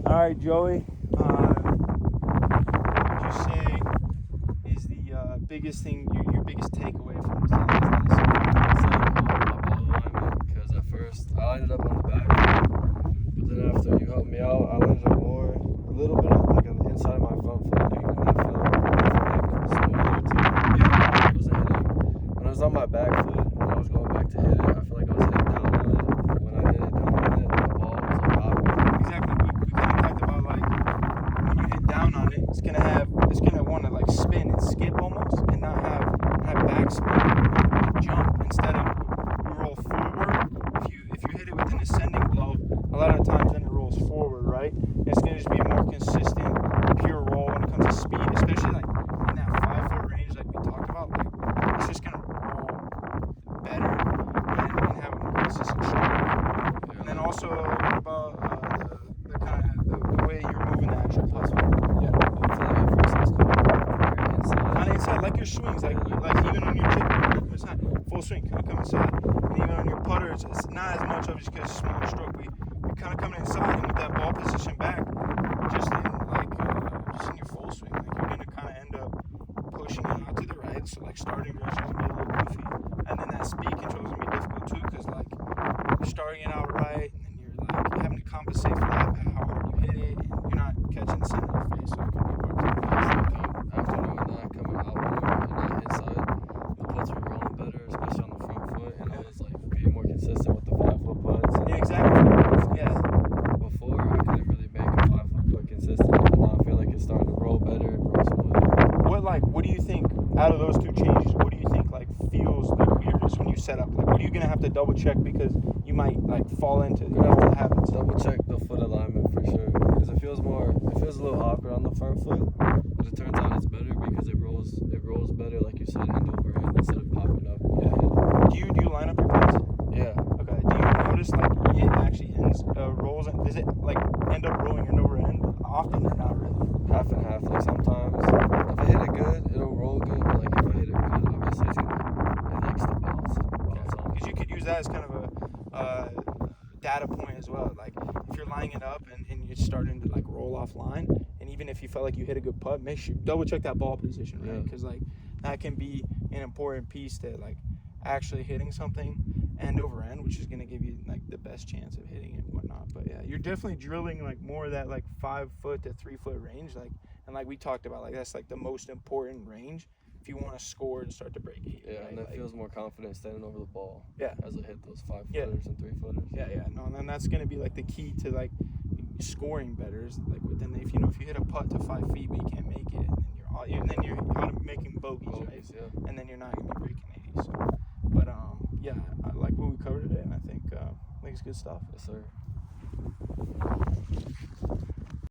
All right, Joey. What would you say is the biggest thing, your biggest takeaway from today's lesson? It's like my ball alignment, because at first I ended up on the back foot, but then after you helped me out, I landed up more, a little bit like on the inside of my front foot, and that felt like smoother too. Yeah, I wasn't hitting. When I was on my back foot, when I was going back to hit it, I feel like I was hitting down on it. When I hit it down on it, the ball was like popping. Exactly. We kind of talked about like when you hit down on it, it's gonna want to like spin and skip almost, and not have backspin, like jump instead of roll forward. If you hit it with an ascending blow, a lot of times then it rolls forward, right? And it's gonna just be a more consistent, pure roll when it comes to speed, especially like in that 5-foot range, like we talked about. Like it's just gonna roll better and have a more consistent shot. And then also, what about the kind of the way you're moving the actual plus one? Yeah. Hopefully at first it's coming very inside. Kind of inside, like your swings, like even on your chip, come inside, full swing, kind of come inside. And even on your putters, it's not as much of it because it's smaller stroke. You're kind of coming inside, and with that ball position back, just in your full swing, like you're gonna kind of end up pushing it out to the right. So like starting direction is gonna be a little goofy, and then that speed control is gonna be difficult too, because like you're starting it out right, and then you're like having to compensate for that by how hard you hit it, and you're not catching the center of the face, so it can be hard to After doing that, coming out more on that inside, the putts were rolling better, especially on the front foot, and I was like being more consistent with the 5-foot putts. And Yeah, exactly. Yeah. before I couldn't really make a 5-foot putt consistent, but now I feel like it's starting to roll better, roll smoother. What do you think out of those two changes? What do you think like feels the weirdest when you set up? Like, what are you gonna have to double check because you might like fall into old habits? Double check the foot alignment for sure, because it feels a little awkward on the front foot, but it turns out it's better because it rolls better, like you said, end over end instead of popping up. Yeah. Do you line up your putts? Yeah. Okay. Do you notice like it actually rolls and does it like end up rolling end over end often or not really? Half and half. Like sometimes, if I hit it good, it'll roll good. But like if I hit it good, obviously it likes to bounce on. Because you could use that as kind of a data point as well. Like if you're lining it up and you're starting to like roll off line, and even if you felt like you hit a good putt, make sure double check that ball position, right? Because like that can be an important piece to like actually hitting something end over end, which is going to give you like the best chance of hitting it and whatnot. But yeah, you're definitely drilling like more of that like 5-foot to 3-foot range, like, and like we talked about, like that's like the most important range if you want to score and start to break it. Yeah, right? and it like, feels more confident standing over the ball. Yeah. As I hit those 5-footers and 3-footers. Yeah. No, and then that's going to be like the key to like scoring better. Is like within if you hit a putt to 5 feet but you can't make it, and then you're making bogeys, right? Yeah. And then you're not going to be breaking 80s. So, but yeah, I like what we covered today, and I think it's good stuff. Yes, sir.